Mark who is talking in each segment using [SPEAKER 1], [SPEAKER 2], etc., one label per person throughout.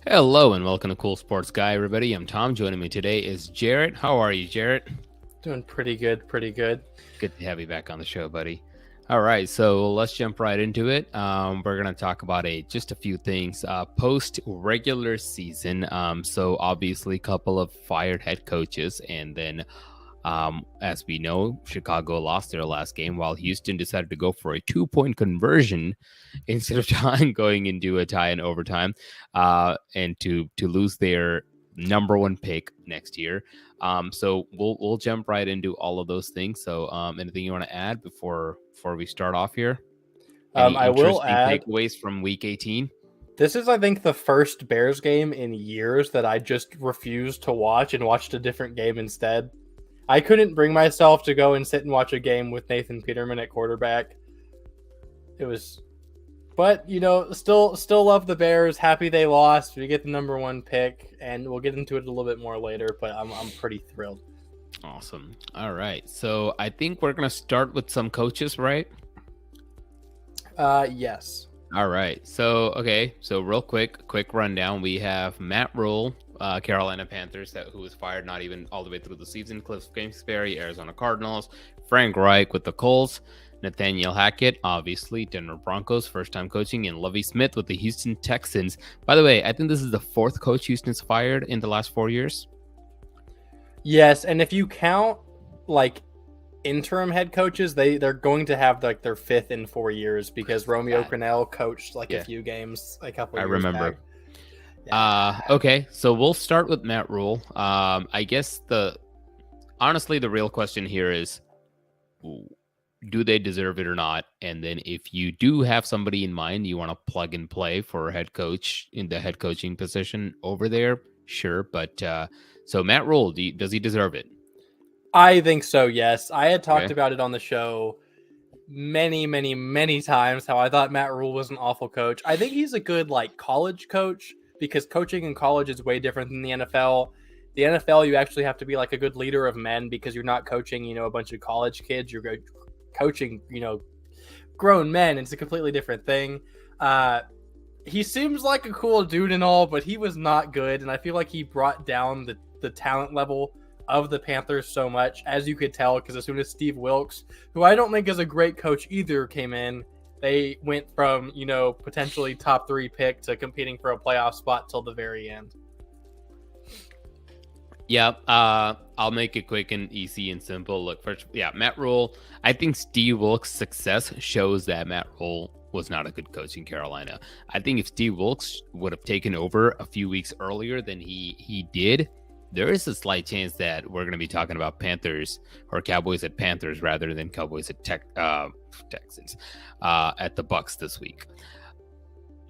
[SPEAKER 1] Hello and welcome to Cool Sports Guy, everybody. I'm Tom. Joining me today is Jarrett. How are you, Jarrett?
[SPEAKER 2] Doing pretty good.
[SPEAKER 1] Good to have you back on the show, buddy. All right, so let's jump right into it. We're going to talk about just a few things post regular season. So obviously, a couple of fired head coaches, and then as we know, Chicago lost their last game while Houston decided to go for a 2-point conversion instead of going into a tie in overtime and to lose their number one pick next year. So we'll jump right into all of those things. So anything you want to add before we start off here? Any
[SPEAKER 2] I will add
[SPEAKER 1] takeaways from week 18.
[SPEAKER 2] This is, I think, the first Bears game in years that I just refused to watch and watched a different game instead. I couldn't bring myself to go and sit and watch a game with Nathan Peterman at quarterback. But still love the Bears. Happy they lost. We get the number one pick, and we'll get into it a little bit more later. But I'm pretty thrilled.
[SPEAKER 1] Awesome. All right. So I think we're gonna start with some coaches, right?
[SPEAKER 2] Yes.
[SPEAKER 1] All right. So real quick rundown. We have Matt Rule, Carolina Panthers, who was fired not even all the way through the season. Cliff Kingsbury, Arizona Cardinals. Frank Reich with the Colts. Nathaniel Hackett, obviously, Denver Broncos, first-time coaching, and Lovie Smith with the Houston Texans. By the way, I think this is the fourth coach Houston's fired in the last 4 years.
[SPEAKER 2] Yes, and if you count interim head coaches, they're going to have their fifth in 4 years because Romeo Crennel coached a few games a couple of years
[SPEAKER 1] remember.
[SPEAKER 2] back. Yeah.
[SPEAKER 1] Okay, so we'll start with Matt Rule. I guess honestly, the real question here is, do they deserve it or not? And then if you do have somebody in mind you want to plug and play for a head coach in the head coaching position over there, sure. But so Matt Rule, does he deserve it?
[SPEAKER 2] I think so, yes. I had talked about it on the show many, many, many times how I thought Matt Rule was an awful coach. I think he's a good college coach because coaching in college is way different than the NFL. The NFL, you actually have to be a good leader of men because you're not coaching, a bunch of college kids. You're coaching, grown men. It's a completely different thing. He seems like a cool dude and all, but he was not good. And I feel like he brought down the talent level of the Panthers so much, as you could tell, because as soon as Steve Wilkes, who I don't think is a great coach either, came in, they went from, potentially top 3 pick to competing for a playoff spot till the very end.
[SPEAKER 1] Yeah, I'll make it quick and easy and simple. Look, first, Matt Rule. I think Steve Wilkes' success shows that Matt Rule was not a good coach in Carolina. I think if Steve Wilkes would have taken over a few weeks earlier than he did, there is a slight chance that we're going to be talking about Panthers or Cowboys at Panthers rather than Cowboys at Texans at the Bucs this week.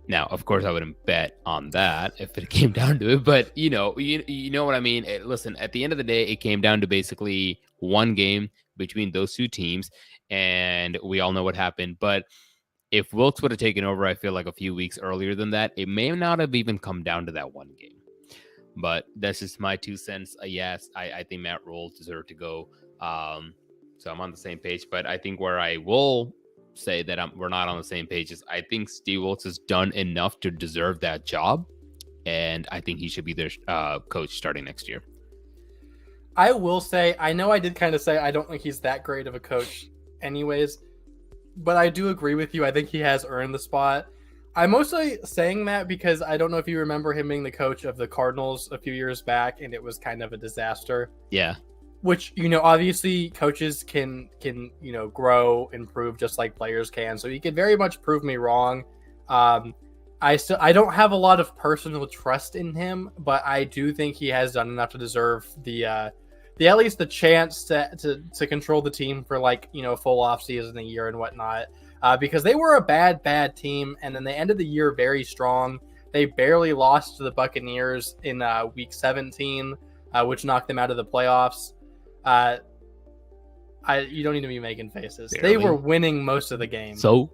[SPEAKER 1] Now, of course, I wouldn't bet on that if it came down to it, but you know what I mean. Listen, at the end of the day, it came down to basically one game between those two teams, and we all know what happened. But if Wilkes would have taken over, I feel like a few weeks earlier than that, it may not have even come down to that one game. But that's just my 2 cents. Yes, I think Matt Rule deserved to go. So I'm on the same page. But I think where I will say that we're not on the same page is I think Steve Wilkes has done enough to deserve that job. And I think he should be their coach starting next year.
[SPEAKER 2] I will say, I know I did kind of say I don't think he's that great of a coach anyways. But I do agree with you. I think he has earned the spot. I'm mostly saying that because I don't know if you remember him being the coach of the Cardinals a few years back, and it was kind of a disaster.
[SPEAKER 1] Yeah.
[SPEAKER 2] Which, obviously coaches can grow, improve just like players can. So he could very much prove me wrong. I don't have a lot of personal trust in him, but I do think he has done enough to deserve the at least the chance to control the team for full off season, a year and whatnot. Because they were a bad team, and then they ended the year very strong. They barely lost to the Buccaneers in week 17, which knocked them out of the playoffs. You don't need to be making faces.
[SPEAKER 1] Barely.
[SPEAKER 2] They were winning most of the game.
[SPEAKER 1] So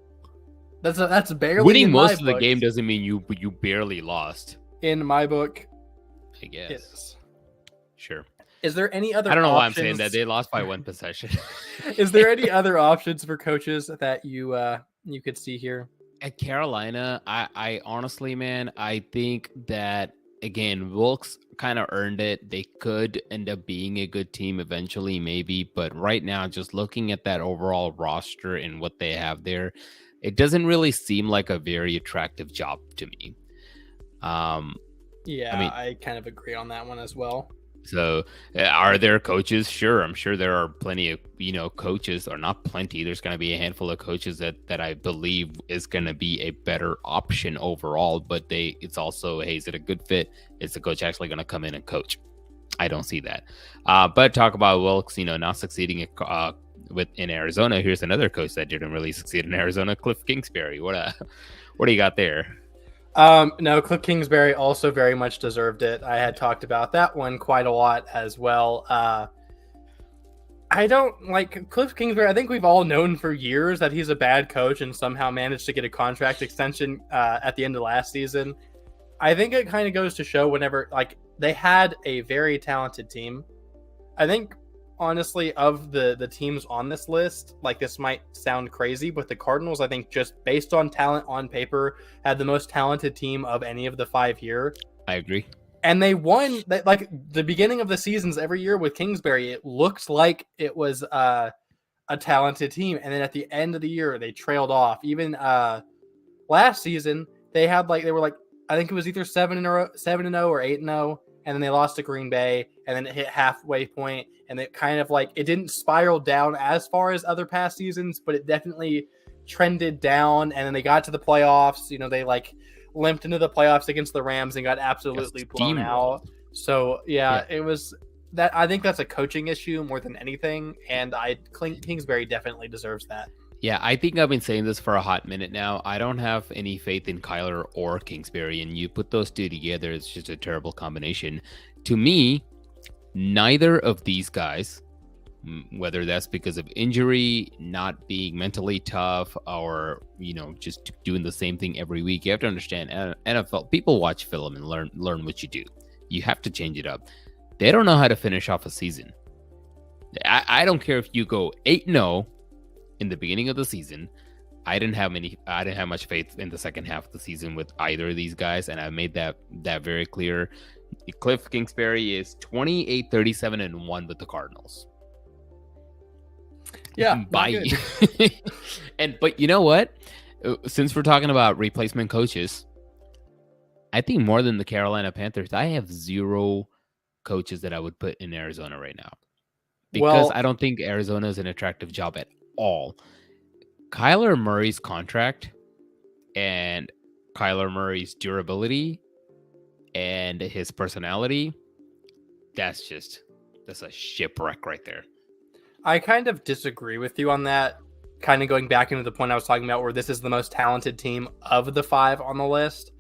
[SPEAKER 2] that's barely
[SPEAKER 1] winning most of the game doesn't mean you barely lost.
[SPEAKER 2] In my book,
[SPEAKER 1] I guess.
[SPEAKER 2] it is.
[SPEAKER 1] Sure.
[SPEAKER 2] Is there any
[SPEAKER 1] I
[SPEAKER 2] other
[SPEAKER 1] don't know why I'm saying that.
[SPEAKER 2] options?
[SPEAKER 1] They lost by one possession.
[SPEAKER 2] Is there any other options for coaches that you could see here?
[SPEAKER 1] At Carolina, I honestly, man, I think that again, Wilkes kind of earned it. They could end up being a good team eventually, maybe, but right now, just looking at that overall roster and what they have there, it doesn't really seem like a very attractive job to me. I
[SPEAKER 2] Yeah,
[SPEAKER 1] mean,
[SPEAKER 2] I kind of agree on that one as well.
[SPEAKER 1] so are there coaches? Sure, I'm sure there are plenty of coaches, or not plenty. There's going to be a handful of coaches that I believe is going to be a better option overall. But it's also, hey, is it a good fit? Is the coach actually going to come in and coach? I don't see that. But talk about Wilkes, not succeeding in Arizona. Here's another coach that didn't really succeed in Arizona, Cliff Kingsbury. What do you got there?
[SPEAKER 2] No, Cliff Kingsbury also very much deserved it. I had talked about that one quite a lot as well. I don't like Cliff Kingsbury. I think we've all known for years that he's a bad coach and somehow managed to get a contract extension at the end of last season. I think it kind of goes to show whenever they had a very talented team. I think honestly of the teams on this list, this might sound crazy, but the Cardinals, I think, just based on talent on paper, had the most talented team of any of the 5 here.
[SPEAKER 1] I agree.
[SPEAKER 2] And they won the beginning of the seasons every year with Kingsbury. It looked like it was a talented team, and then at the end of the year they trailed off. Even last season they were I think it was either 7-0 or 8-0, and then they lost to Green Bay, and then it hit halfway point, and it kind of it didn't spiral down as far as other past seasons, but it definitely trended down. And then they got to the playoffs. They limped into the playoffs against the Rams and got absolutely blown out. So yeah, it was that. I think that's a coaching issue more than anything, and Kingsbury definitely deserves that.
[SPEAKER 1] Yeah, I think I've been saying this for a hot minute now. I don't have any faith in Kyler or Kingsbury, and you put those two together, it's just a terrible combination. To me, neither of these guys, whether that's because of injury, not being mentally tough, or just doing the same thing every week, you have to understand NFL people watch film and learn what you do. You have to change it up. They don't know how to finish off a season. I don't care if you go 8-0 in the beginning of the season. I didn't have much faith in the second half of the season with either of these guys, and I made that very clear. Cliff Kingsbury is 28-37-1 with the Cardinals.
[SPEAKER 2] Yeah,
[SPEAKER 1] bye. But you know what? Since we're talking about replacement coaches, I think more than the Carolina Panthers, I have 0 coaches that I would put in Arizona right now, because I don't think Arizona is an attractive job at all. Kyler Murray's contract and Kyler Murray's durability and his personality, that's a shipwreck right there.
[SPEAKER 2] I kind of disagree with you on that. Kind of going back into the point I was talking about, where this is the most talented team of the 5 on the list.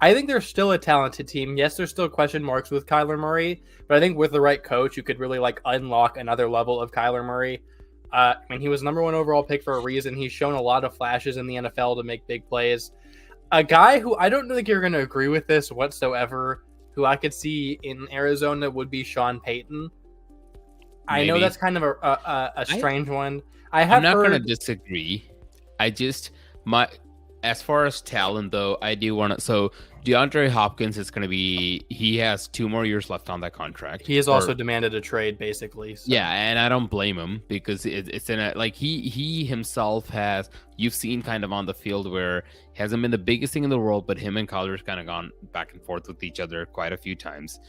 [SPEAKER 2] I think they're still a talented team. Yes, there's still question marks with Kyler Murray, but I think with the right coach, you could really unlock another level of Kyler Murray. He was number 1 overall pick for a reason. He's shown a lot of flashes in the NFL to make big plays. A guy who I don't think you're going to agree with this whatsoever, who I could see in Arizona, would be Sean Payton. Maybe. I know that's kind of a strange one.
[SPEAKER 1] I'm not going to disagree. As far as talent, though, I do want to. So DeAndre Hopkins is going to be. He has 2 more years left on that contract.
[SPEAKER 2] He has also demanded a trade, basically. So.
[SPEAKER 1] Yeah, and I don't blame him, because it's in a he himself has. You've seen kind of on the field where he hasn't been the biggest thing in the world, but him and Kyler's kind of gone back and forth with each other quite a few times,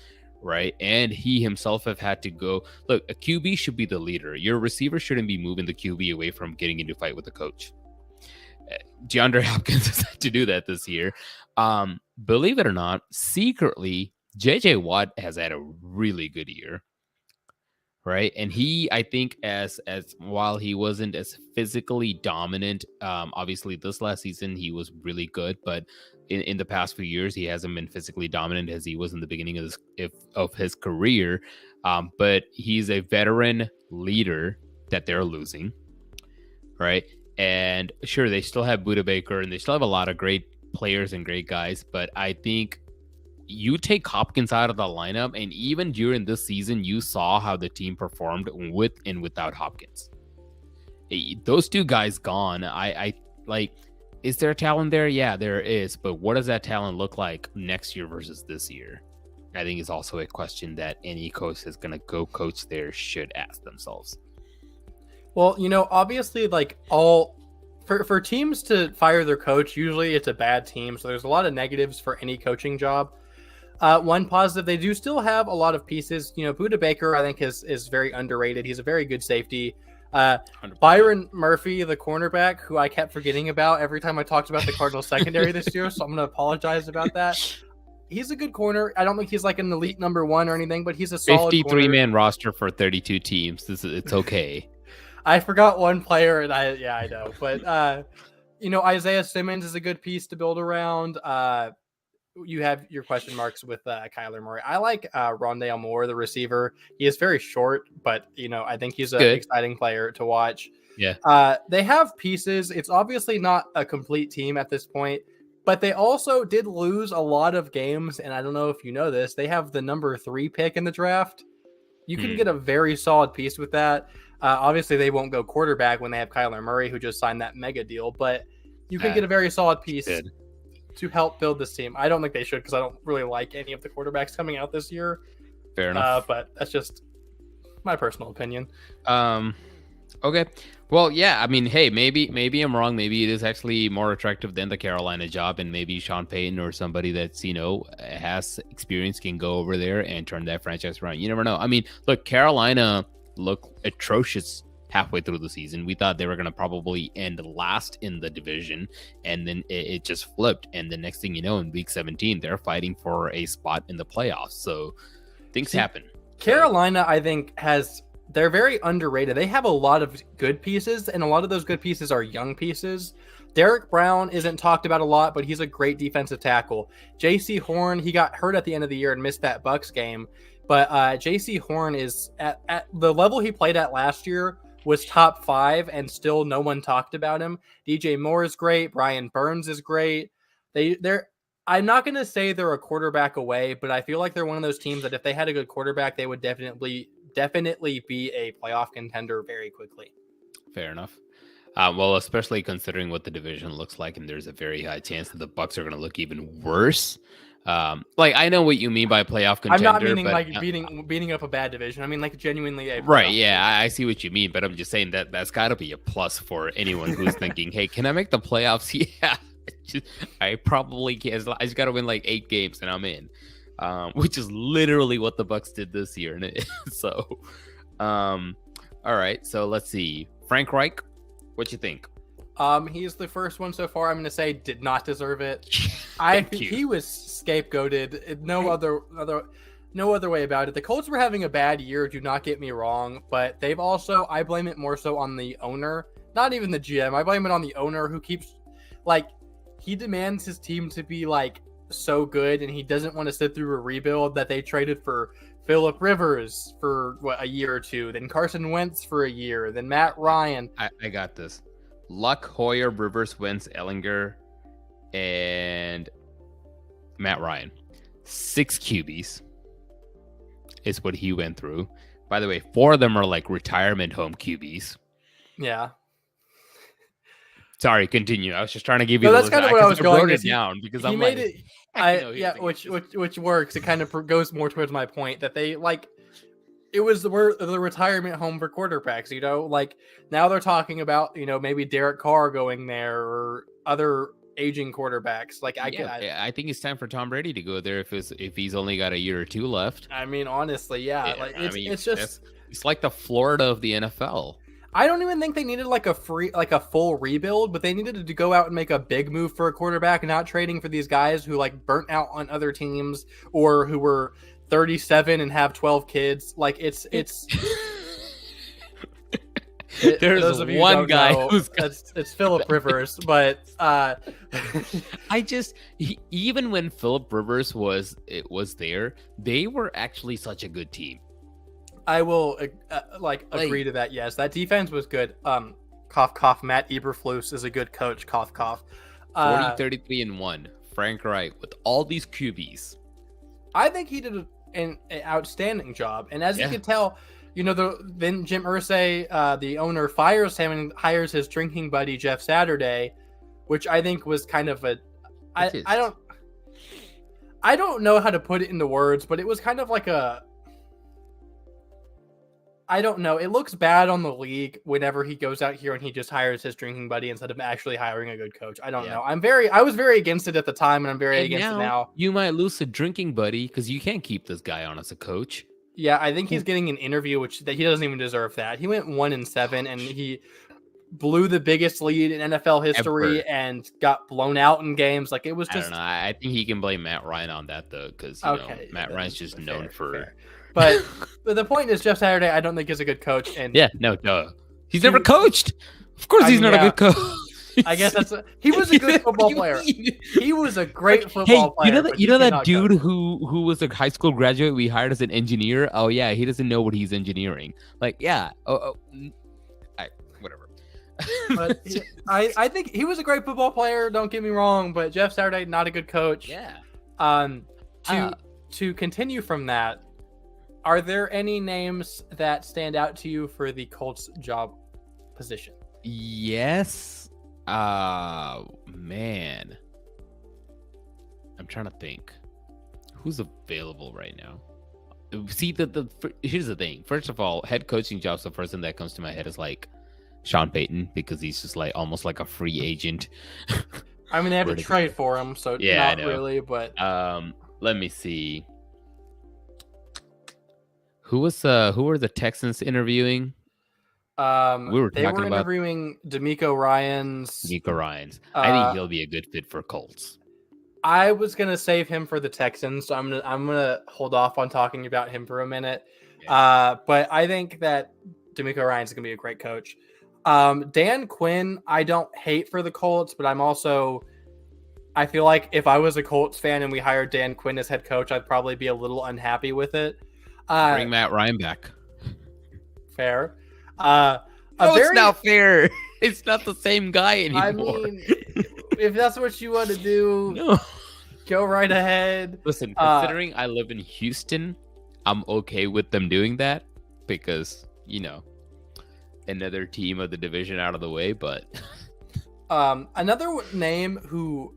[SPEAKER 1] right? And he himself have had to go. Look, a QB should be the leader. Your receiver shouldn't be moving the QB away from getting into a fight with the coach. DeAndre Hopkins has had to do that this year. Believe it or not, secretly, JJ Watt has had a really good year, right? And I think as while he wasn't as physically dominant, obviously this last season he was really good, but in the past few years he hasn't been physically dominant as he was in the beginning of his career. But he's a veteran leader that they're losing, right? And sure, they still have Buda Baker and they still have a lot of great players and great guys, but I think you take Hopkins out of the lineup, and even during this season, you saw how the team performed with and without Hopkins. Those two guys gone. I like. Is there talent there? Yeah, there is. But what does that talent look like next year versus this year? I think is also a question that any coach that's going to go coach there should ask themselves.
[SPEAKER 2] Well, obviously, like for teams to fire their coach, usually it's a bad team. So there's a lot of negatives for any coaching job. One positive, they do still have a lot of pieces. Budda Baker, I think, is very underrated. He's a very good safety. 100%. Byron Murphy, the cornerback, who I kept forgetting about every time I talked about the Cardinals secondary this year, so I'm going to apologize about that. He's a good corner. I don't think he's like an elite number one or anything, but he's a solid
[SPEAKER 1] 53-man roster for 32 teams. It's okay.
[SPEAKER 2] I forgot one player, and I know. But, Isaiah Simmons is a good piece to build around. You have your question marks with Kyler Murray. I like Rondale Moore, the receiver. He is very short, but I think he's an exciting player to watch.
[SPEAKER 1] Yeah.
[SPEAKER 2] They have pieces. It's obviously not a complete team at this point, but they also did lose a lot of games. And I don't know if you know this, they have the number 3 pick in the draft. You can get a very solid piece with that. Obviously, they won't go quarterback when they have Kyler Murray, who just signed that mega deal, but you can get a very solid piece to help build this team. I don't think they should, because I don't really like any of the quarterbacks coming out this year.
[SPEAKER 1] Fair enough.
[SPEAKER 2] But that's just my personal opinion.
[SPEAKER 1] Okay. Well, yeah. I mean, hey, maybe I'm wrong. Maybe it is actually more attractive than the Carolina job, and maybe Sean Payton or somebody that's has experience can go over there and turn that franchise around. You never know. I mean, look, Carolina looked atrocious halfway through the season. We thought they were going to probably end last in the division, and then it just flipped. And the next thing you know, in week 17, they're fighting for a spot in the playoffs. So things happen.
[SPEAKER 2] Carolina, I think, they're very underrated. They have a lot of good pieces, and a lot of those good pieces are young pieces. Derek Brown isn't talked about a lot, but he's a great defensive tackle. J.C. Horn, he got hurt at the end of the year and missed that Bucks game. But J.C. Horn is at the level he played at last year was top 5, and still no one talked about him. DJ Moore is great. Brian Burns is great. I'm not going to say they're a quarterback away, but I feel like they're one of those teams that if they had a good quarterback, they would definitely be a playoff contender very quickly.
[SPEAKER 1] Fair enough. Well, especially considering what the division looks like, and there's a very high chance that the Bucks are going to look even worse. I know what you mean by playoff contender.
[SPEAKER 2] I'm not meaning like beating up a bad division. I mean like genuinely a
[SPEAKER 1] right. Yeah, I see what you mean, but I'm just saying that's got to be a plus for anyone who's thinking, "Hey, can I make the playoffs?" Yeah, I probably can. I just got to win like 8 games and I'm in, which is literally what the Bucks did this year. So, all right. So let's see, Frank Reich. What you think?
[SPEAKER 2] He's the first one so far. I'm going to say did not deserve it. He was scapegoated. No other way about it. The Colts were having a bad year. Do not get me wrong, but I blame it more so on the owner, not even the GM. I blame it on the owner who keeps he demands his team to be so good, and he doesn't want to sit through a rebuild that they traded for Phillip Rivers for a year or two, then Carson Wentz for a year, then Matt Ryan.
[SPEAKER 1] I got this. Luck, Hoyer, Rivers, Wentz, Ellinger, and Matt Ryan. 6 QBs is what he went through. By the way, 4 of them are retirement home QBs.
[SPEAKER 2] Yeah.
[SPEAKER 1] Sorry, continue. I was just trying to give you.
[SPEAKER 2] That's kind of what I was going
[SPEAKER 1] down because
[SPEAKER 2] he made it. Which works. It kind of goes more towards my point that they it was the retirement home for quarterbacks, now they're talking about, maybe Derek Carr going there or other aging quarterbacks.
[SPEAKER 1] I think it's time for Tom Brady to go there if he's only got a year or 2 left.
[SPEAKER 2] I mean, honestly, yeah.
[SPEAKER 1] It's like the Florida of the NFL.
[SPEAKER 2] I don't even think they needed a full rebuild, but they needed to go out and make a big move for a quarterback, not trading for these guys who burnt out on other teams or who were 37 and have 12 kids.
[SPEAKER 1] There's one guy who's
[SPEAKER 2] it's Phillip Rivers, but
[SPEAKER 1] even when Phillip Rivers was there, they were actually such a good team.
[SPEAKER 2] I will agree to that. Yes, that defense was good. Cough cough. Matt Eberflus is a good coach. Cough cough.
[SPEAKER 1] 40, 33 and 1. Frank Reich with all these QBs.
[SPEAKER 2] I think he did an outstanding job. And as you can tell, then Jim Irsay, the owner, fires him and hires his drinking buddy Jeff Saturday, which I think was kind of I don't know how to put it into words, but it was kind of like I don't know. It looks bad on the league whenever he goes out here and he just hires his drinking buddy instead of actually hiring a good coach. I don't know. I was very against it at the time, and I'm very against it now.
[SPEAKER 1] You might lose a drinking buddy because you can't keep this guy on as a coach.
[SPEAKER 2] Yeah, I think he's getting an interview, that he doesn't even deserve that. He went 1-7, and he blew the biggest lead in NFL history and got blown out in games. Like, it was just.
[SPEAKER 1] I don't know. I think he can blame Matt Ryan on that though, because Matt Ryan's just known for.
[SPEAKER 2] Fair. But the point is, Jeff Saturday, I don't think is a good coach. And
[SPEAKER 1] he's never coached. Of course, he's not a good coach.
[SPEAKER 2] I guess he was a good football player. He was a great football player.
[SPEAKER 1] You know that dude who was a high school graduate we hired as an engineer? Oh yeah, he doesn't know what he's engineering. Like, whatever.
[SPEAKER 2] But I think he was a great football player. Don't get me wrong, but Jeff Saturday, not a good coach.
[SPEAKER 1] Yeah.
[SPEAKER 2] To continue from that. Are there any names that stand out to you for the Colts job position?
[SPEAKER 1] Yes. Man. I'm trying to think. Who's available right now? See, here's the thing. First of all, head coaching jobs, the first thing that comes to my head is like Sean Payton, because he's just like almost like a free agent.
[SPEAKER 2] I mean, they have to trade for him, so not really, but
[SPEAKER 1] let me see. Who were the Texans interviewing?
[SPEAKER 2] They were interviewing D'Amico Ryans.
[SPEAKER 1] I think he'll be a good fit for Colts.
[SPEAKER 2] I was gonna save him for the Texans, so I'm gonna hold off on talking about him for a minute. Yeah. But I think that D'Amico Ryans is gonna be a great coach. Dan Quinn, I don't hate for the Colts, but I feel like if I was a Colts fan and we hired Dan Quinn as head coach, I'd probably be a little unhappy with it.
[SPEAKER 1] Bring Matt Ryan back.
[SPEAKER 2] Fair.
[SPEAKER 1] It's not fair. It's not the same guy anymore.
[SPEAKER 2] I mean, if that's what you want to do, go right ahead.
[SPEAKER 1] Listen, considering I live in Houston, I'm okay with them doing that because, another team of the division out of the way, but...
[SPEAKER 2] Another name who...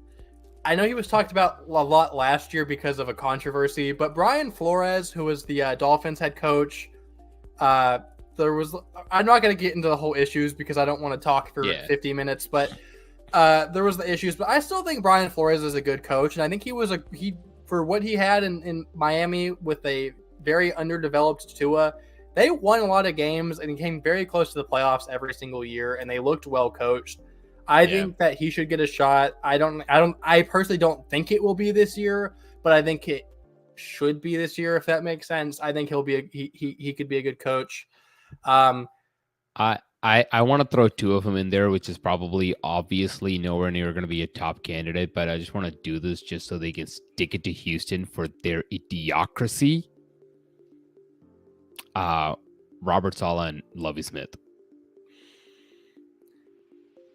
[SPEAKER 2] I know he was talked about a lot last year because of a controversy, but Brian Flores, who was the Dolphins head coach, I'm not going to get into the whole issues because I don't want to talk for 50 minutes, but there was the issues. But I still think Brian Flores is a good coach, and I think he for what he had in Miami with a very underdeveloped Tua, they won a lot of games and came very close to the playoffs every single year, and they looked well coached. I think that he should get a shot. I personally don't think it will be this year, but I think it should be this year, if that makes sense. I think he could be a good coach.
[SPEAKER 1] I want to throw two of them in there, which is probably obviously nowhere near going to be a top candidate, but I just want to do this just so they can stick it to Houston for their idiocracy. Robert Saleh and Lovie Smith.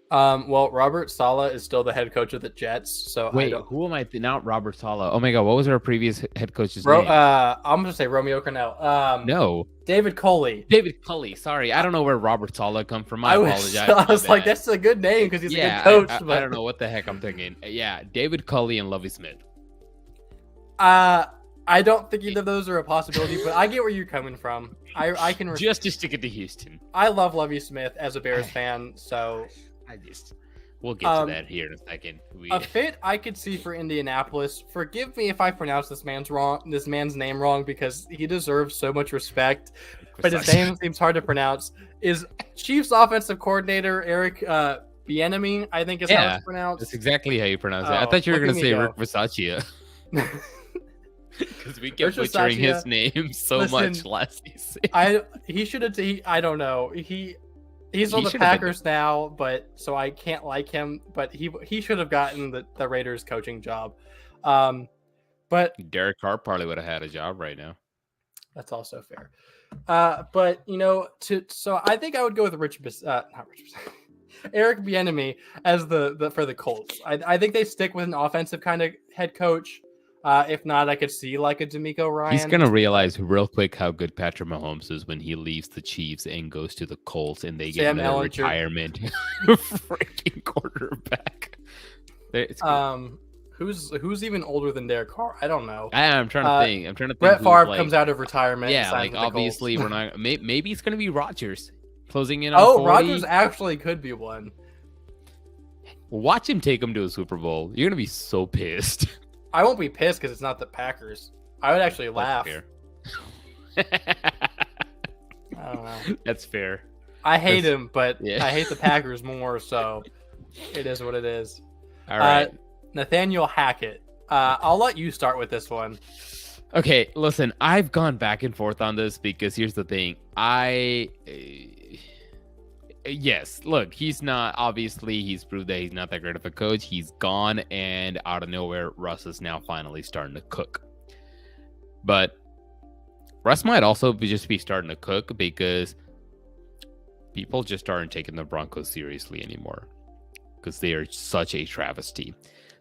[SPEAKER 2] Well, Robert Saleh is still the head coach of the Jets. So
[SPEAKER 1] wait, who am I? Not Robert Saleh. Oh my God, what was our previous head coach's name?
[SPEAKER 2] I'm gonna say Romeo Cornell.
[SPEAKER 1] No,
[SPEAKER 2] David Culley.
[SPEAKER 1] David Culley. Sorry, I don't know where Robert Saleh come from. I apologize.
[SPEAKER 2] I was like, that's a good name because he's a good coach.
[SPEAKER 1] I don't know what the heck I'm thinking. Yeah, David Culley and Lovie Smith.
[SPEAKER 2] I don't think either of those are a possibility, but I get where you're coming from. I can
[SPEAKER 1] just to stick it to Houston.
[SPEAKER 2] I love Lovie Smith as a Bears fan, so.
[SPEAKER 1] We'll get to that here in a second.
[SPEAKER 2] A fit I could see for Indianapolis. Forgive me if I pronounce this man's name wrong because he deserves so much respect. But his name seems hard to pronounce. Is Chiefs offensive coordinator Eric Bieniemy? I think is how it's pronounced.
[SPEAKER 1] That's exactly how you pronounce it. I thought you were going to say Rick Versace. Because we kept butchering his name much last season.
[SPEAKER 2] He should have. I don't know. He's on the Packers now, but so I can't like him. But he should have gotten the Raiders coaching job. But
[SPEAKER 1] Derek Carr probably would have had a job right now.
[SPEAKER 2] That's also fair. But so I think I would go with Eric Bieniemy as the for the Colts. I think they stick with an offensive kind of head coach. If not, I could see like a D'Amico Ryan.
[SPEAKER 1] He's gonna realize real quick how good Patrick Mahomes is when he leaves the Chiefs and goes to the Colts, and they get another retirement freaking quarterback.
[SPEAKER 2] Who's even older than Derek Carr? I don't know.
[SPEAKER 1] I'm trying to think. I'm trying to think.
[SPEAKER 2] Brett Favre comes out of retirement.
[SPEAKER 1] Yeah, like obviously we're not. Maybe it's gonna be Rodgers closing in on 40.
[SPEAKER 2] Rodgers actually could be one.
[SPEAKER 1] Watch him take him to a Super Bowl. You're gonna be so pissed.
[SPEAKER 2] I won't be pissed because it's not the Packers. I would actually laugh.
[SPEAKER 1] That's fair.
[SPEAKER 2] I don't know.
[SPEAKER 1] That's fair.
[SPEAKER 2] I hate him, but I hate the Packers more, so it is what it is.
[SPEAKER 1] All right.
[SPEAKER 2] Nathaniel Hackett. I'll let you start with this one.
[SPEAKER 1] Okay, listen, I've gone back and forth on this because here's the thing. Yes, look, he's proved that he's not that great of a coach. He's gone, and out of nowhere, Russ is now finally starting to cook. But Russ might also just be starting to cook because people just aren't taking the Broncos seriously anymore because they are such a travesty.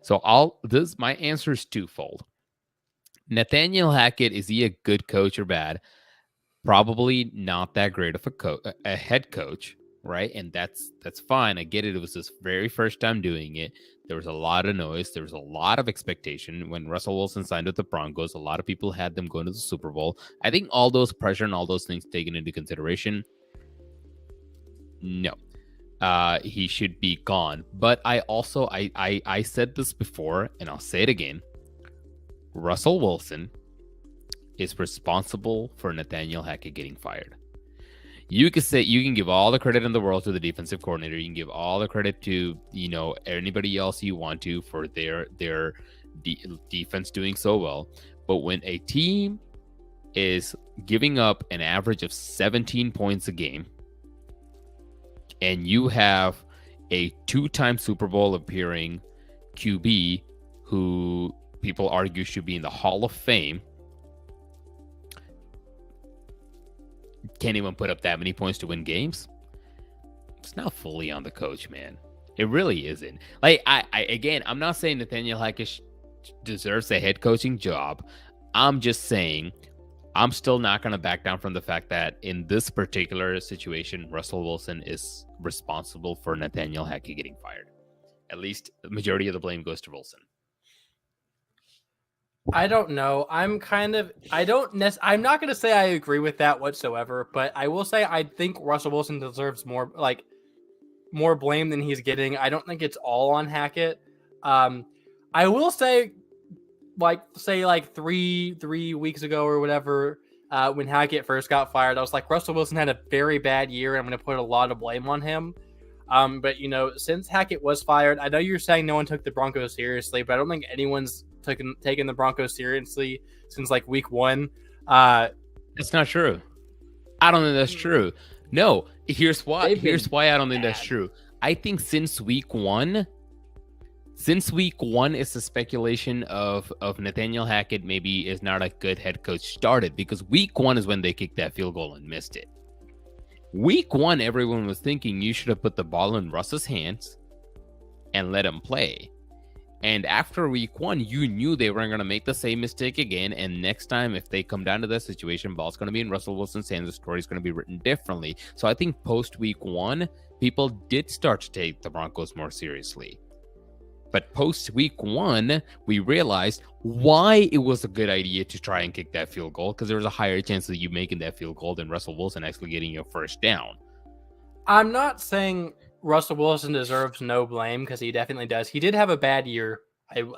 [SPEAKER 1] So my answer is twofold. Nathaniel Hackett, is he a good coach or bad? Probably not that great of a head coach. Right. And that's fine. I get it. It was his very first time doing it. There was a lot of noise. There was a lot of expectation. When Russell Wilson signed with the Broncos, a lot of people had them going to the Super Bowl. I think all those pressure and all those things taken into consideration, no, he should be gone. But I also, I said this before, and I'll say it again. Russell Wilson is responsible for Nathaniel Hackett getting fired. You can give all the credit in the world to the defensive coordinator. You can give all the credit to, anybody else you want to for their defense doing so well. But when a team is giving up an average of 17 points a game, and you have a 2-time Super Bowl appearing QB who people argue should be in the Hall of Fame, can't even put up that many points to win games, it's not fully on the coach, man. It really isn't. Like, I'm not saying Nathaniel Hackett deserves a head coaching job. I'm just saying I'm still not going to back down from the fact that in this particular situation, Russell Wilson is responsible for Nathaniel Hackett getting fired. At least the majority of the blame goes to Wilson.
[SPEAKER 2] I don't know. I'm not going to say I agree with that whatsoever, but I will say I think Russell Wilson deserves more blame than he's getting. I don't think it's all on Hackett. I will say, three weeks ago or whatever, when Hackett first got fired, I was like, Russell Wilson had a very bad year. I'm going to put a lot of blame on him. But since Hackett was fired, I know you're saying no one took the Broncos seriously, but I don't think anyone's taken the Broncos seriously since week one.
[SPEAKER 1] That's not true. I don't think that's true. No, here's why I don't think that's true. I think since week one, it's the speculation of Nathaniel Hackett maybe is not a good head coach started, because week one is when they kicked that field goal and missed it. Week one, everyone was thinking you should have put the ball in Russ's hands and let him play. And after week one, you knew they weren't going to make the same mistake again. And next time, if they come down to that situation, ball's going to be in Russell Wilson's hands. The story's going to be written differently. So I think post week one, people did start to take the Broncos more seriously. But post week one, we realized why it was a good idea to try and kick that field goal, because there was a higher chance of you making that field goal than Russell Wilson actually getting your first down.
[SPEAKER 2] I'm not saying Russell Wilson deserves no blame, because he definitely does. He did have a bad year.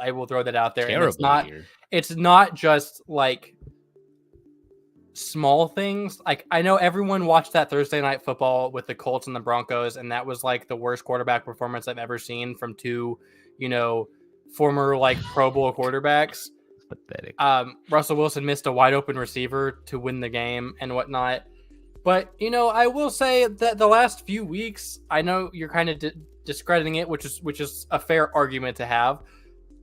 [SPEAKER 2] I will throw that out there.
[SPEAKER 1] Terrible
[SPEAKER 2] and it's not just small things. I know everyone watched that Thursday night football with the Colts and the Broncos, and that was the worst quarterback performance I've ever seen from two, former Pro Bowl quarterbacks.
[SPEAKER 1] Pathetic.
[SPEAKER 2] Russell Wilson missed a wide open receiver to win the game and whatnot. But, I will say that the last few weeks, I know you're kind of discrediting it, which is a fair argument to have.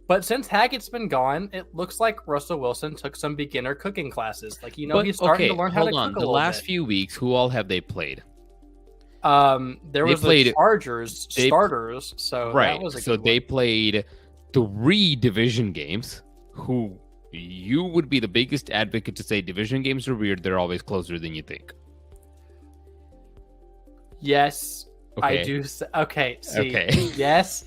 [SPEAKER 2] But since Hackett's been gone, it looks like Russell Wilson took some beginner cooking classes. He's starting to learn how to cook a little bit.
[SPEAKER 1] The last few weeks, who all have they played?
[SPEAKER 2] There was the Chargers starters. So
[SPEAKER 1] right.
[SPEAKER 2] That was
[SPEAKER 1] so they played 3 division games. Who you would be the biggest advocate to say division games are weird. They're always closer than you think.
[SPEAKER 2] Yes,
[SPEAKER 1] Okay.
[SPEAKER 2] I do. Okay, see,
[SPEAKER 1] Okay.
[SPEAKER 2] yes.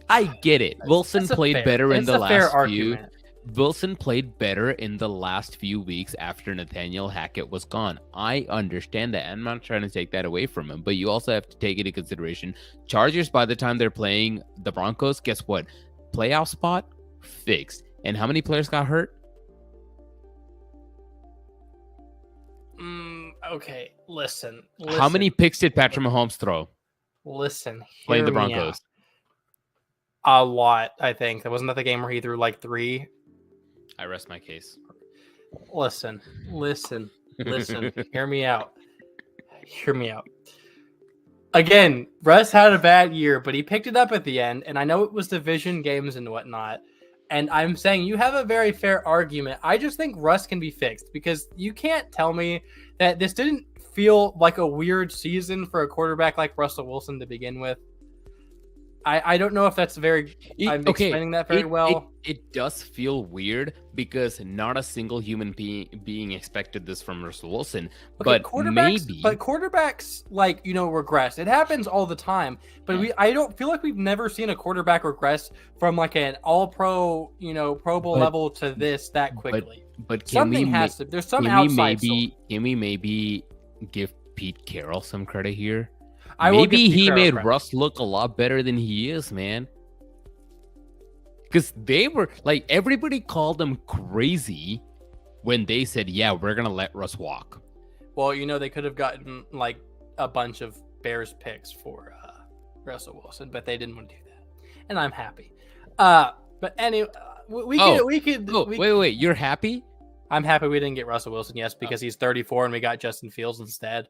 [SPEAKER 1] I get it. Wilson
[SPEAKER 2] That's a
[SPEAKER 1] played
[SPEAKER 2] fair-
[SPEAKER 1] better in
[SPEAKER 2] it's
[SPEAKER 1] the
[SPEAKER 2] a fair
[SPEAKER 1] last few.
[SPEAKER 2] argument.
[SPEAKER 1] Wilson played better in the last few weeks after Nathaniel Hackett was gone. I understand that. I'm not trying to take that away from him, but you also have to take into consideration Chargers, by the time they're playing the Broncos, guess what? Playoff spot fixed. And how many players got hurt?
[SPEAKER 2] Okay, listen.
[SPEAKER 1] How many picks did Patrick Mahomes throw
[SPEAKER 2] Listen,
[SPEAKER 1] playing the
[SPEAKER 2] hear me
[SPEAKER 1] Broncos?
[SPEAKER 2] out. A lot, I think. That wasn't that the game where he threw like 3.
[SPEAKER 1] I rest my case.
[SPEAKER 2] Listen. Hear me out. Again, Russ had a bad year, but he picked it up at the end, and I know it was division games and whatnot. And I'm saying you have a very fair argument. I just think Russ can be fixed because you can't tell me that this didn't feel like a weird season for a quarterback like Russell Wilson to begin with. I don't know if that's I'm explaining that very well.
[SPEAKER 1] It does feel weird because not a single human being expected this from Russell Wilson.
[SPEAKER 2] Okay,
[SPEAKER 1] but quarterbacks
[SPEAKER 2] regress. It happens all the time. But I don't feel like we've never seen a quarterback regress from like an all-pro, Pro Bowl level to that quickly.
[SPEAKER 1] But
[SPEAKER 2] there's some outside.
[SPEAKER 1] Can we maybe give Pete Carroll some credit here?
[SPEAKER 2] Maybe
[SPEAKER 1] he made Russ look a lot better than he is, man. Because they were like, everybody called them crazy when they said, yeah, we're going to let Russ walk.
[SPEAKER 2] Well, they could have gotten like a bunch of Bears picks for Russell Wilson, but they didn't want to do that. And I'm happy. But anyway,
[SPEAKER 1] wait, you're happy?
[SPEAKER 2] I'm happy we didn't get Russell Wilson, yes, because he's 34 and we got Justin Fields instead.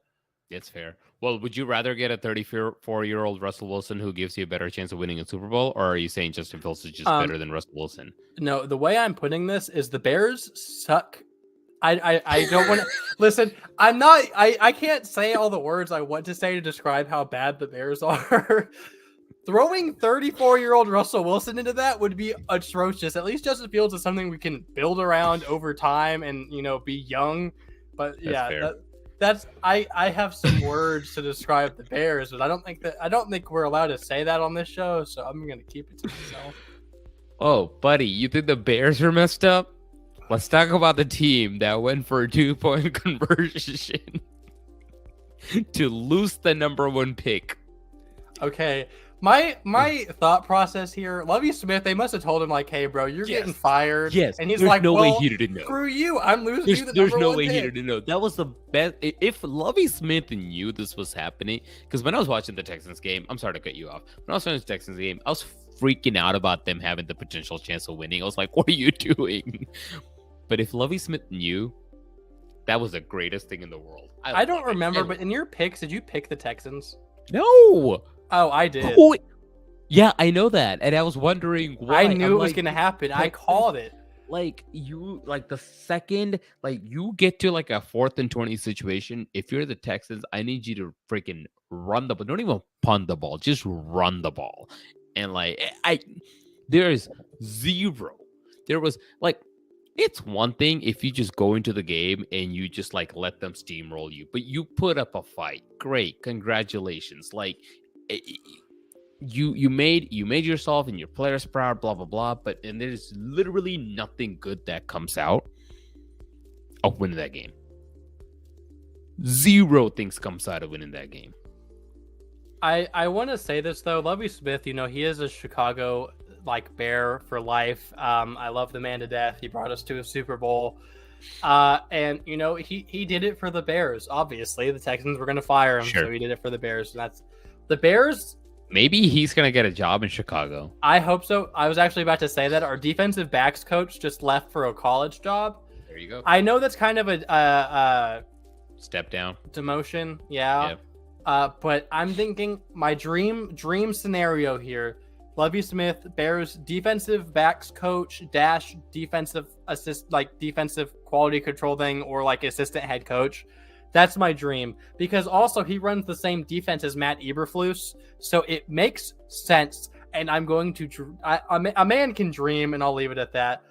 [SPEAKER 1] That's fair. Well, would you rather get a 34-year-old Russell Wilson who gives you a better chance of winning a Super Bowl, or are you saying Justin Fields is just better than Russell Wilson?
[SPEAKER 2] No, the way I'm putting this is the Bears suck. I don't want to listen. I can't say all the words I want to say to describe how bad the Bears are. Throwing 34-year-old Russell Wilson into that would be atrocious. At least Justin Fields is something we can build around over time and be young. But I have some words to describe the Bears, but I don't think we're allowed to say that on this show, so I'm gonna keep it to myself.
[SPEAKER 1] Oh, buddy, you think the Bears are messed up? Let's talk about the team that went for a 2-point conversion to lose the number 1 pick.
[SPEAKER 2] Okay. My thought process here, Lovie Smith, they must have told him like, "Hey, bro, you're getting fired."
[SPEAKER 1] Yes,
[SPEAKER 2] and he's
[SPEAKER 1] there's
[SPEAKER 2] like,
[SPEAKER 1] no
[SPEAKER 2] "Well,
[SPEAKER 1] way he didn't know.
[SPEAKER 2] Screw you! I'm losing you the
[SPEAKER 1] There's
[SPEAKER 2] number
[SPEAKER 1] no
[SPEAKER 2] 1
[SPEAKER 1] way
[SPEAKER 2] pick.
[SPEAKER 1] he didn't know. That was the best. If Lovie Smith knew this was happening, because when I was watching the Texans game, I'm sorry to cut you off. When I was watching the Texans game, I was freaking out about them having the potential chance of winning. I was like, "What are you doing?" But if Lovie Smith knew, that was the greatest thing in the world.
[SPEAKER 2] I don't remember, but in your picks, did you pick the Texans?
[SPEAKER 1] No.
[SPEAKER 2] Oh, I did.
[SPEAKER 1] Yeah, I know that, and I was wondering why.
[SPEAKER 2] I knew it was going to happen. I called it.
[SPEAKER 1] The second, you get to like a 4th and 20 situation. If you're the Texans, I need you to freaking run the ball. Don't even punt the ball, just run the ball. And there is zero. There was it's one thing if you just go into the game and you just let them steamroll you, but you put up a fight. Great, congratulations. You made yourself and your players proud, blah blah blah. But there's literally nothing good that comes out of winning that game. Zero things comes out of winning that game.
[SPEAKER 2] I want to say this though, Lovie Smith, he is a Chicago Bear for life. I love the man to death. He brought us to a Super Bowl. And he did it for the Bears. Obviously, the Texans were going to fire him, so he did it for the Bears. And that's the Bears.
[SPEAKER 1] Maybe he's going to get a job in Chicago.
[SPEAKER 2] I hope so. I was actually about to say that our defensive backs coach just left for a college job.
[SPEAKER 1] There you go.
[SPEAKER 2] I know that's kind of a
[SPEAKER 1] step down,
[SPEAKER 2] demotion. Yeah. But I'm thinking my dream scenario here. Lovie Smith, Bears defensive backs coach -- defensive assist, defensive quality control thing, or assistant head coach. That's my dream, because also he runs the same defense as Matt Eberflus, so it makes sense. and I'm going to. A man can dream, and I'll leave it at that.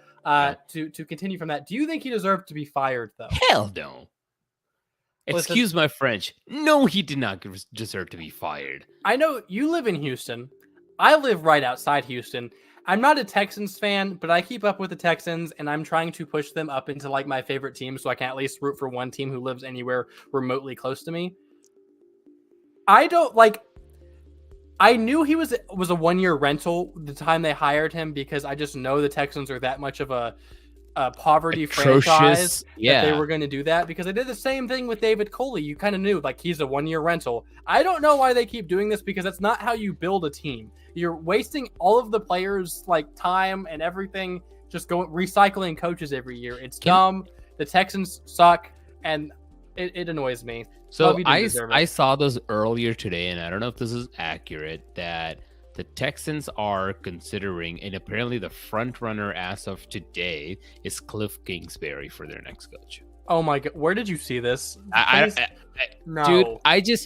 [SPEAKER 2] To continue from that, do you think he deserved to be fired though?
[SPEAKER 1] Hell no. Excuse my French. No, he did not deserve to be fired.
[SPEAKER 2] I know you live in Houston. I live right outside Houston. I'm not a Texans fan, but I keep up with the Texans, and I'm trying to push them up into like my favorite team so I can at least root for one team who lives anywhere remotely close to me. I don't like. I knew he was a 1-year rental the time they hired him because I just know the Texans are that much of a poverty franchise that they were going to do that, because they did the same thing with David Coley. You kind of knew like he's a 1-year rental. I don't know why they keep doing this, because that's not how you build a team. You're wasting all of the players like time and everything, just recycling coaches every year. It's dumb. The Texans suck, and it annoys me.
[SPEAKER 1] So I saw this earlier today, and I don't know if this is accurate, that the Texans are considering, and apparently the front runner as of today is Cliff Kingsbury for their next coach.
[SPEAKER 2] Oh my God. Where did you see this?
[SPEAKER 1] No. Dude,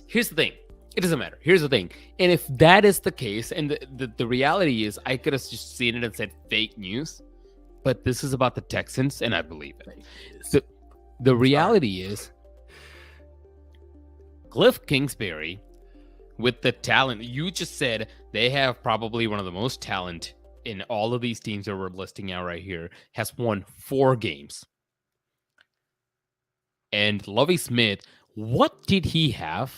[SPEAKER 1] here's the thing. It doesn't matter. Here's the thing. And if that is the case, and the reality is I could have just seen it and said fake news, but this is about the Texans, and I believe it. The reality is Cliff Kingsbury, with the talent, you just said they have probably one of the most talent in all of these teams that we're listing out right here, has won 4 games. And Lovie Smith, what did he have?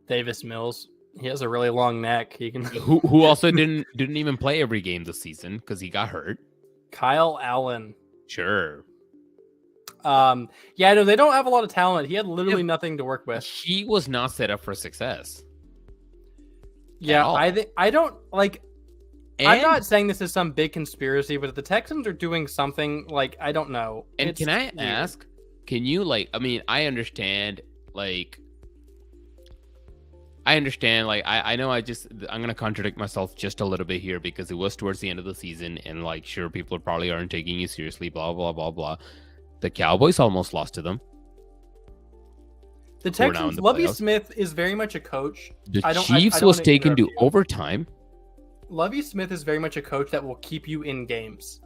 [SPEAKER 2] Davis Mills. He has a really long neck. He can.
[SPEAKER 1] Who also didn't even play every game this season because he got hurt.
[SPEAKER 2] Kyle Allen.
[SPEAKER 1] Sure.
[SPEAKER 2] Yeah, no, they don't have a lot of talent. He had literally nothing to work with.
[SPEAKER 1] He was not set up for success.
[SPEAKER 2] Yeah, I don't like. I'm not saying this is some big conspiracy, but if the Texans are doing something, like, I don't know.
[SPEAKER 1] And can I ask? Can you I understand. I know I'm going to contradict myself just a little bit here because it was towards the end of the season, and sure, people probably aren't taking you seriously, blah, blah, blah, blah. The Cowboys almost lost to them.
[SPEAKER 2] The Texans, Lovie Smith is very much a coach.
[SPEAKER 1] The Chiefs was taken to overtime.
[SPEAKER 2] Lovie Smith is very much a coach that will keep you in games.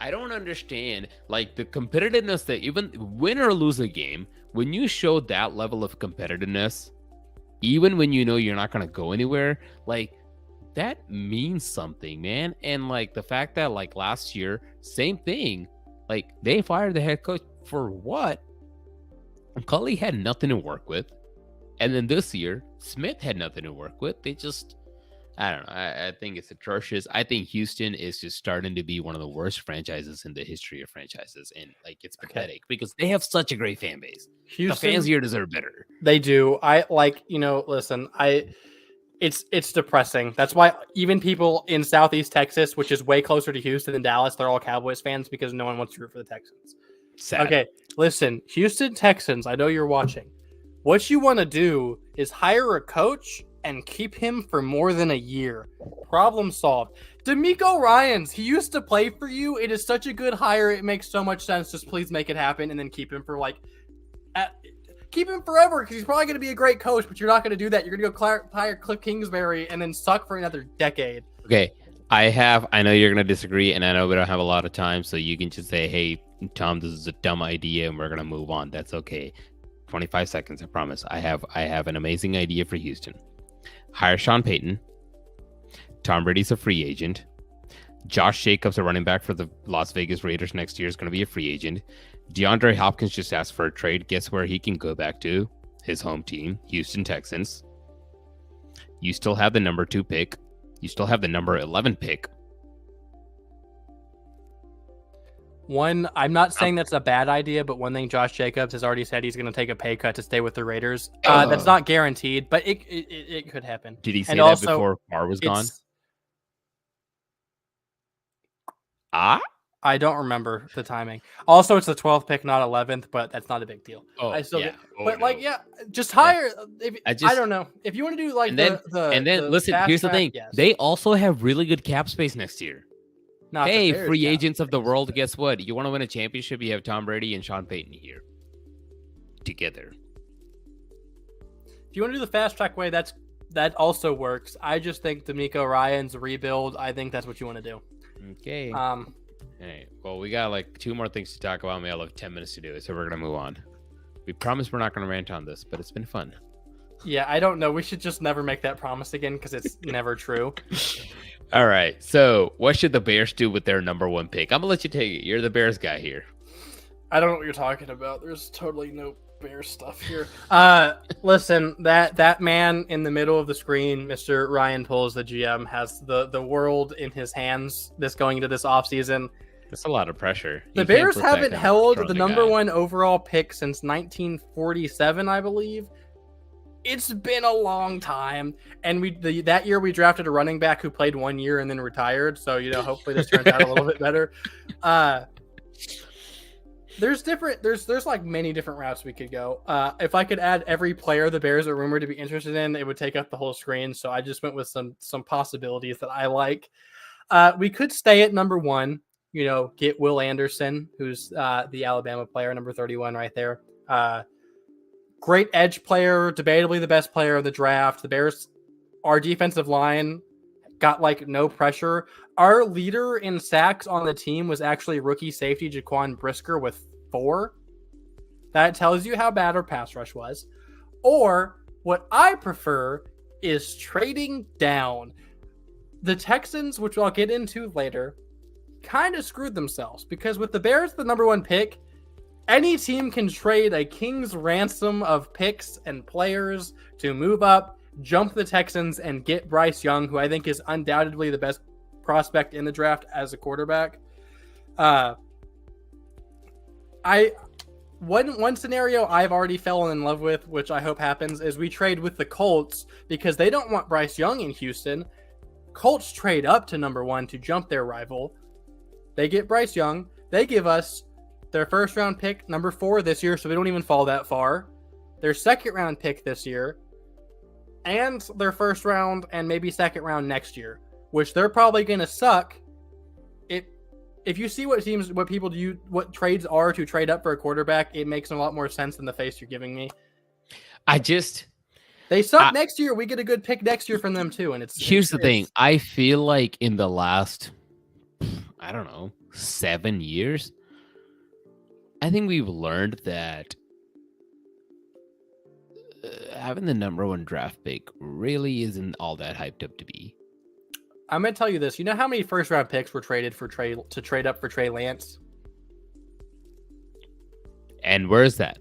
[SPEAKER 1] I don't understand, the competitiveness that even win or lose a game, when you show that level of competitiveness, even when you know you're not going to go anywhere, that means something, man. And the fact that last year, same thing, they fired the head coach for what? Culley had nothing to work with. And then this year, Smith had nothing to work with. They just, I don't know. I think it's atrocious. I think Houston is just starting to be one of the worst franchises in the history of franchises. And it's pathetic because they have such a great fan base. Houston, the fans here deserve better.
[SPEAKER 2] They do. Listen, it's depressing. That's why even people in Southeast Texas, which is way closer to Houston than Dallas, they're all Cowboys fans because no one wants to root for the Texans.
[SPEAKER 1] Sad.
[SPEAKER 2] Okay, listen, Houston Texans, I know you're watching. What you want to do is hire a coach and keep him for more than a year. Problem solved. D'Amico Ryans, he used to play for you. It is such a good hire. It makes so much sense. Just please make it happen and then keep him for keep him forever because he's probably going to be a great coach, but you're not going to do that. You're going to go hire Cliff Kingsbury and then suck for another decade.
[SPEAKER 1] Okay, I know you're going to disagree, and I know we don't have a lot of time, so you can just say, hey, Tom, this is a dumb idea, and we're going to move on. That's okay. 25 seconds, I promise. I have an amazing idea for Houston. Hire Sean Payton. Tom Brady's a free agent. Josh Jacobs, a running back for the Las Vegas Raiders next year, is going to be a free agent. DeAndre Hopkins just asked for a trade. Guess where he can go back to? His home team, Houston Texans. You still have the number 2 pick. You still have the number 11 pick.
[SPEAKER 2] I'm not saying that's a bad idea, but one thing Josh Jacobs has already said, he's going to take a pay cut to stay with the Raiders. That's not guaranteed, but it could happen.
[SPEAKER 1] Did he say that before Carr was gone?
[SPEAKER 2] I don't remember the timing. Also, it's the 12th pick, not 11th, but that's not a big deal. Just hire. I don't know. If you want to do
[SPEAKER 1] listen, here's the thing. Yes. They also have really good cap space next year. Hey, free agents of the world, guess what? You want to win a championship, you have Tom Brady and Sean Payton here together.
[SPEAKER 2] If you want to do the fast track way, that's That also works. I just think D'Amico Ryan's rebuild. I think that's what you want to do.
[SPEAKER 1] Okay.
[SPEAKER 2] Um,
[SPEAKER 1] Hey, well, we got like 2 more things to talk about. We have like 10 minutes to do it, so we're gonna move on. We promise we're not gonna rant on this, but it's been fun.
[SPEAKER 2] yeah, I don't know. We should just never make that promise again because it's never true.
[SPEAKER 1] All right. So, what should the Bears do with their number 1 pick? I'm gonna let you take it. You're the Bears guy here.
[SPEAKER 2] I don't know what you're talking about. There's totally no bear stuff here. Listen, that man in the middle of the screen, Mr. Ryan Poles, the GM, has the world in his hands this going into this offseason.
[SPEAKER 1] That's a lot of pressure.
[SPEAKER 2] The Bears haven't held the number 1 overall pick since 1947, I believe. It's been a long time, and that year we drafted a running back who played 1 year and then retired. So hopefully this turns out a little bit better. There's like many different routes we could go. If I could add every player the Bears are rumored to be interested in, it would take up the whole screen. So I just went with some possibilities that I like. We could stay at number 1. Get Will Anderson, who's the Alabama player, number 31 right there. Great edge player, debatably the best player of the draft. The Bears, our defensive line got like no pressure. Our leader in sacks on the team was actually rookie safety Jaquan Brisker with 4. That tells you how bad our pass rush was. Or what I prefer is trading down. The Texans, which I'll get into later, kind of screwed themselves because with the Bears, the number 1 pick, any team can trade a king's ransom of picks and players to move up, jump the Texans, and get Bryce Young, who I think is undoubtedly the best prospect in the draft as a quarterback. One scenario I've already fallen in love with, which I hope happens, is we trade with the Colts because they don't want Bryce Young in Houston. Colts trade up to number 1 to jump their rival. They get Bryce Young. They give us their first round pick, number 4 this year, so we don't even fall that far. Their second round pick this year, and their first round and maybe second round next year, which they're probably going to suck. If you see what people do, what trades are to trade up for a quarterback, it makes a lot more sense than the face you're giving me. They suck next year. We get a good pick next year from them too. And
[SPEAKER 1] here's the thing. I feel like in the last, 7 years, I think we've learned that having the number 1 draft pick really isn't all that hyped up to be.
[SPEAKER 2] I'm going to tell you this. You know how many first round picks were traded to trade up for Trey Lance?
[SPEAKER 1] And where's that?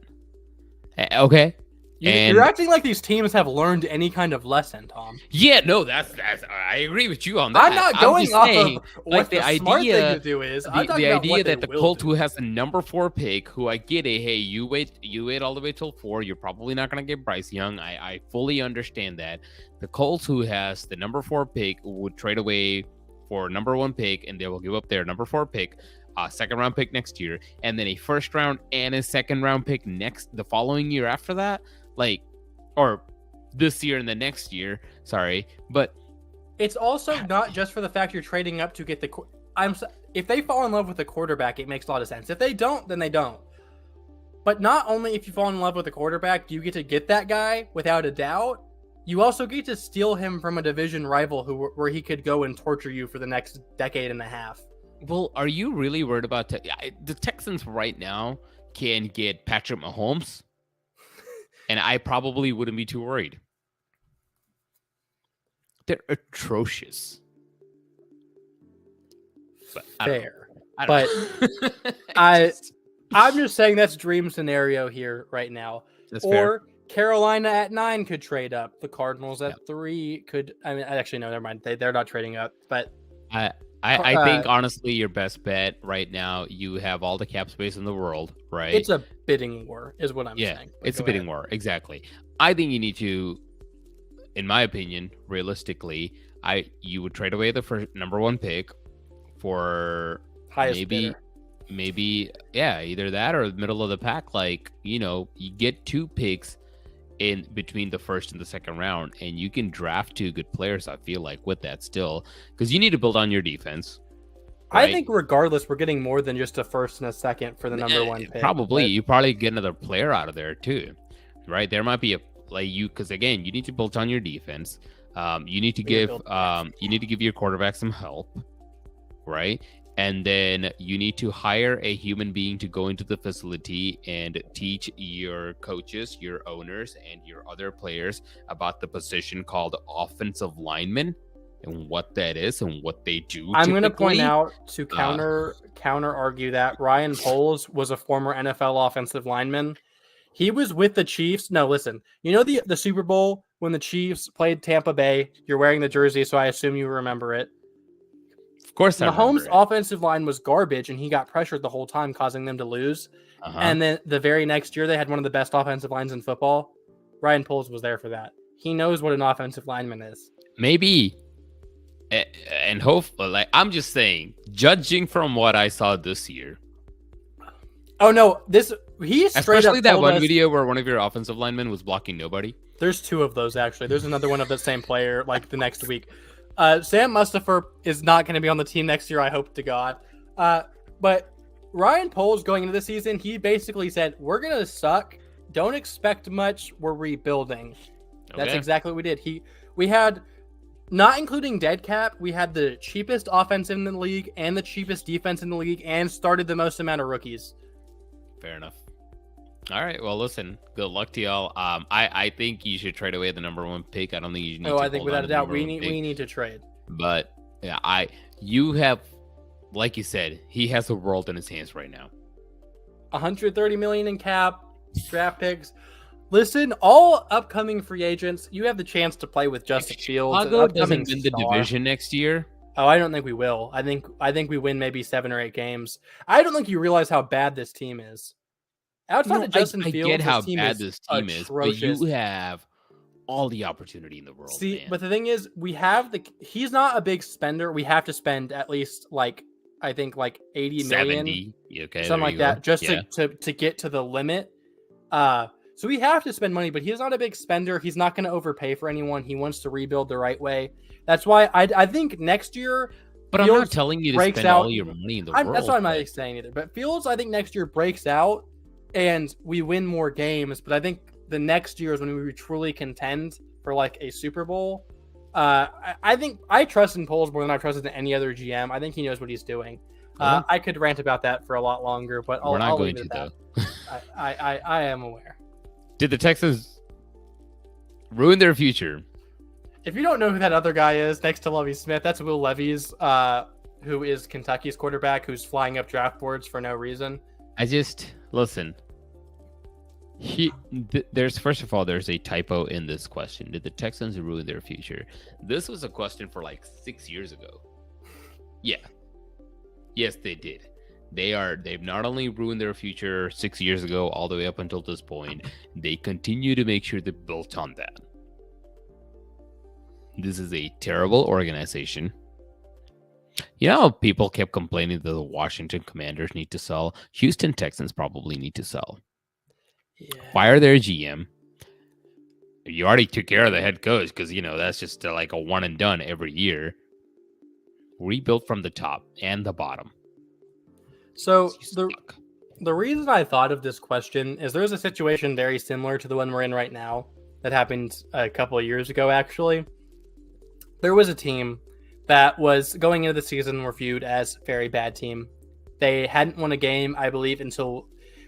[SPEAKER 1] Okay.
[SPEAKER 2] You're acting like these teams have learned any kind of lesson, Tom.
[SPEAKER 1] Yeah, no, that's I agree with you on that.
[SPEAKER 2] I'm not going off
[SPEAKER 1] saying,
[SPEAKER 2] of what the smart thing to do is.
[SPEAKER 1] The idea that the Colt who has the number 4 pick, who I get it, hey, you wait all the way till 4, you're probably not going to get Bryce Young. I fully understand that. The Colts who has the number 4 pick would trade away for number 1 pick, and they will give up their number 4 pick, second round pick next year, and then a first round and a second round pick the following year after that. Or this year and the next year, sorry, but
[SPEAKER 2] it's also not just for the fact you're trading up to get if they fall in love with the quarterback, it makes a lot of sense. If they don't, then they don't. But not only if you fall in love with the quarterback, do you get to get that guy without a doubt, you also get to steal him from a division rival where he could go and torture you for the next decade and a half.
[SPEAKER 1] Well, are you really worried about the Texans right now can get Patrick Mahomes? And I probably wouldn't be too worried. They're atrocious.
[SPEAKER 2] Fair. I'm just saying that's dream scenario here right now.
[SPEAKER 1] That's fair.
[SPEAKER 2] Carolina at 9 could trade up. The Cardinals at 3 could. I mean, actually, no, never mind. They're not trading up. But
[SPEAKER 1] I think honestly, your best bet right now. You have all the cap space in the world, right?
[SPEAKER 2] It's a bidding war, is what I'm saying.
[SPEAKER 1] But it's a bidding war, exactly. I think you need to, in my opinion, realistically, you would trade away the first number 1 pick for
[SPEAKER 2] highest bidder.
[SPEAKER 1] Maybe either that or the middle of the pack. You get 2 picks in between the first and the second round, and you can draft 2 good players. I feel like with that still, because you need to build on your defense. Right?
[SPEAKER 2] I think regardless, we're getting more than just a first and a second for the number 1 pick.
[SPEAKER 1] You probably get another player out of there too, right? There might be like because again, you need to build on your defense. You need to give your quarterback some help, right? And then you need to hire a human being to go into the facility and teach your coaches, your owners, and your other players about the position called offensive lineman and what that is and what they do.
[SPEAKER 2] I'm going to point out to counter argue that Ryan Poles was a former NFL offensive lineman. He was with the Chiefs. No, listen, you know the Super Bowl when the Chiefs played Tampa Bay? You're wearing the jersey, so I assume you remember it.
[SPEAKER 1] Of course,
[SPEAKER 2] Mahomes' offensive line was garbage, and he got pressured the whole time, causing them to lose. And then the very next year, they had one of the best offensive lines in football. Ryan Poles was there for that. He knows what an offensive lineman is.
[SPEAKER 1] Maybe, and hopefully, like I'm just saying, judging from what I saw this year.
[SPEAKER 2] Oh no, he
[SPEAKER 1] especially that one video where one of your offensive linemen was blocking nobody.
[SPEAKER 2] There's two of those actually. There's another one of the same player like the next week. Sam Mustipher is not going to be on the team next year, I hope to God. But Ryan Poles going into the season, he basically said, we're going to suck. Don't expect much. We're rebuilding. Okay. That's exactly what we did. We had, not including dead cap, we had the cheapest offense in the league and the cheapest defense in the league and started the most amount of rookies.
[SPEAKER 1] Fair enough. All right. Well, listen, good luck to y'all. I think you should trade away the number 1 pick. I don't think you need to.
[SPEAKER 2] I think without a doubt we need to trade.
[SPEAKER 1] But yeah, you have, like you said, he has the world in his hands right now.
[SPEAKER 2] 130 million in cap, draft picks. Listen, all upcoming free agents, you have the chance to play with Justin Fields.
[SPEAKER 1] Chicago doesn't win the division next year.
[SPEAKER 2] Oh, I don't think we will. I think we win maybe 7 or 8 games. I don't think you realize how bad this team is. Outside of Justin Fields,
[SPEAKER 1] I get how bad this team is, but you have all the opportunity in the world.
[SPEAKER 2] See,
[SPEAKER 1] man.
[SPEAKER 2] But the thing is, he's not a big spender. We have to spend at least I think 80 million, something like that, just to get to the limit. So we have to spend money, but he's not a big spender. He's not going to overpay for anyone. He wants to rebuild the right way. That's why I think next year.
[SPEAKER 1] But Fields I'm not telling you to spend all your money in the world.
[SPEAKER 2] That's what I'm not saying either. But Fields, I think next year breaks out and we win more games. But I think the next year is when we truly contend for a Super Bowl. I think I trust in Poles more than I trust in any other GM. I think he knows what he's doing. I could rant about that for a lot longer, but
[SPEAKER 1] we're not
[SPEAKER 2] I'll
[SPEAKER 1] going to though.
[SPEAKER 2] I am aware.
[SPEAKER 1] Did the Texans ruin their future?
[SPEAKER 2] If you don't know who that other guy is next to Lovie Smith, that's Will Levis, who is Kentucky's quarterback, who's flying up draft boards for no reason.
[SPEAKER 1] Listen. First of all, there's a typo in this question. Did the Texans ruin their future? This was a question for 6 years ago. Yeah. Yes, they did. They've not only ruined their future 6 years ago all the way up until this point, they continue to make sure they built on that. This is a terrible organization. You know how people kept complaining that the Washington Commanders need to sell? Houston Texans probably need to sell. Yeah. Fire their GM. You already took care of the head coach because, that's just a one and done every year. Rebuilt from the top and the bottom.
[SPEAKER 2] So the reason I thought of this question is there's a situation very similar to the one we're in right now that happened a couple of years ago, actually. There was a team that was going into the season were viewed as a very bad team. They hadn't won a game, I believe, until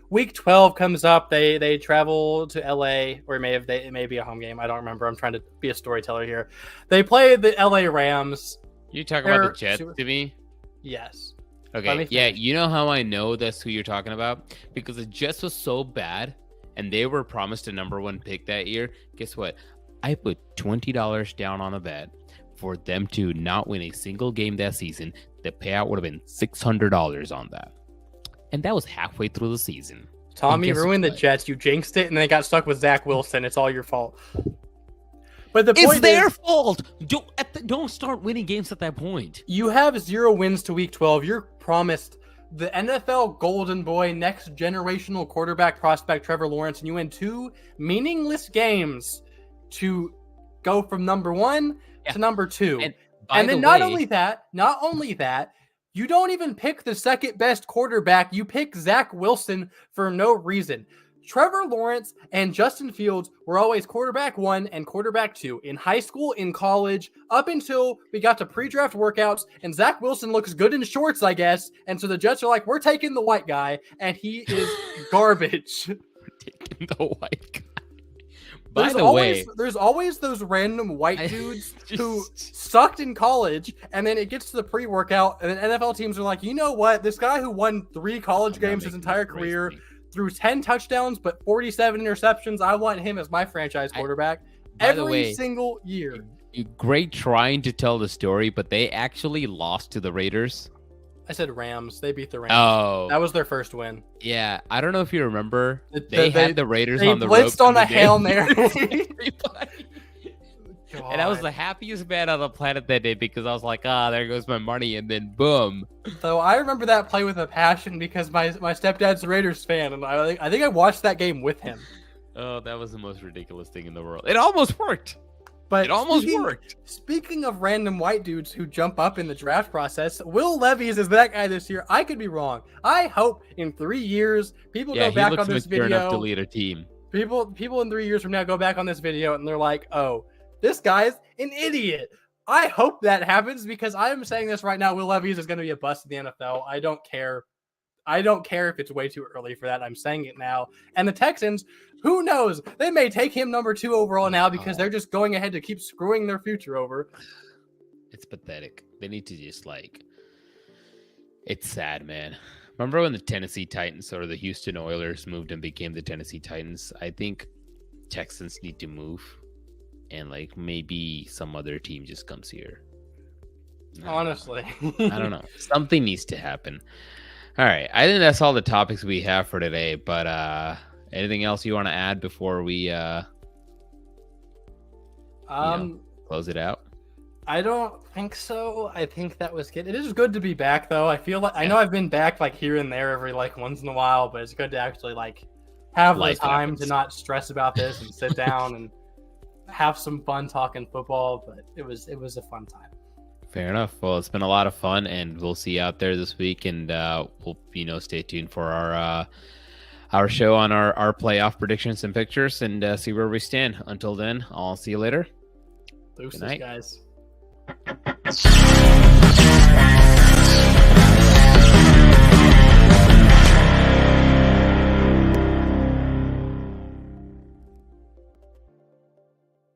[SPEAKER 2] week 12 comes up. They travel to LA, or it may be a home game. I don't remember. I'm trying to be a storyteller here. They play the LA Rams.
[SPEAKER 1] You talking about the Jets to me?
[SPEAKER 2] Yes.
[SPEAKER 1] Okay. Yeah, you know how I know that's who you're talking about? Because the Jets was so bad and they were promised a number 1 pick that year. Guess what? I put $20 down on a bet for them to not win a single game that season. The payout would have been $600 on that. And that was halfway through the season.
[SPEAKER 2] Tommy ruined the Jets. You jinxed it and they got stuck with Zach Wilson. It's all your fault. But the point
[SPEAKER 1] is, their fault. Don't start winning games at that point.
[SPEAKER 2] You have 0 wins to week 12. You're promised the NFL golden boy, next generational quarterback prospect Trevor Lawrence, and you win 2 meaningless games to go from number 1 to number 2. And then not only that, you don't even pick the second best quarterback. You pick Zach Wilson for no reason. Trevor Lawrence and Justin Fields were always quarterback 1 and quarterback 2 in high school, in college, up until we got to pre-draft workouts, and Zach Wilson looks good in shorts, I guess. And so the Jets are like, we're taking the white guy, and he is garbage.
[SPEAKER 1] Taking the white guy. By the way,
[SPEAKER 2] there's always those random white dudes who sucked in college, and then it gets to the pre-workout, and then NFL teams are like, you know what? This guy who won 3 college games his entire career, threw 10 touchdowns but 47 interceptions, I want him as my franchise quarterback every single year.
[SPEAKER 1] Great trying to tell the story, but they actually lost to the Raiders.
[SPEAKER 2] I said Rams. They beat the Rams.
[SPEAKER 1] Oh.
[SPEAKER 2] That was their first win.
[SPEAKER 1] Yeah. I don't know if you remember. They had the Raiders on the
[SPEAKER 2] road. They blitzed on
[SPEAKER 1] a
[SPEAKER 2] Hail Mary.
[SPEAKER 1] And I was the happiest man on the planet that day because I was like, there goes my money. And then boom.
[SPEAKER 2] So I remember that play with a passion because my stepdad's a Raiders fan. And I think I watched that game with him.
[SPEAKER 1] Oh, that was the most ridiculous thing in the world. It almost worked.
[SPEAKER 2] But
[SPEAKER 1] it almost worked.
[SPEAKER 2] Speaking of random white dudes who jump up in the draft process, Will Levis is that guy this year. I could be wrong. I hope in 3 years people go back on this video.
[SPEAKER 1] Enough to lead a team.
[SPEAKER 2] People in 3 years from now go back on this video and they're like, "Oh, this guy's an idiot." I hope that happens because I am saying this right now. Will Levis is going to be a bust in the NFL. I don't care. I don't care if it's way too early for that. I'm saying it now. And the Texans, who knows? They may take him number 2 overall now because they're just going ahead to keep screwing their future over.
[SPEAKER 1] It's pathetic. They need to just it's sad, man. Remember when the Tennessee Titans or the Houston Oilers moved and became the Tennessee Titans? I think Texans need to move and maybe some other team just comes here.
[SPEAKER 2] Honestly.
[SPEAKER 1] I don't know. Something needs to happen. All right. I think that's all the topics we have for today, but anything else you want to add before we close it out?
[SPEAKER 2] I don't think so. I think that was good. It is good to be back though. I feel I know I've been back here and there every once in a while, but it's good to actually have the time to not stress about this and sit down and have some fun talking football, but it was a fun time.
[SPEAKER 1] Fair enough. Well, it's been a lot of fun, and we'll see you out there this week, and we'll stay tuned for our show on our playoff predictions and pictures, and see where we stand. Until then, I'll see you later.
[SPEAKER 2] Deuces, guys.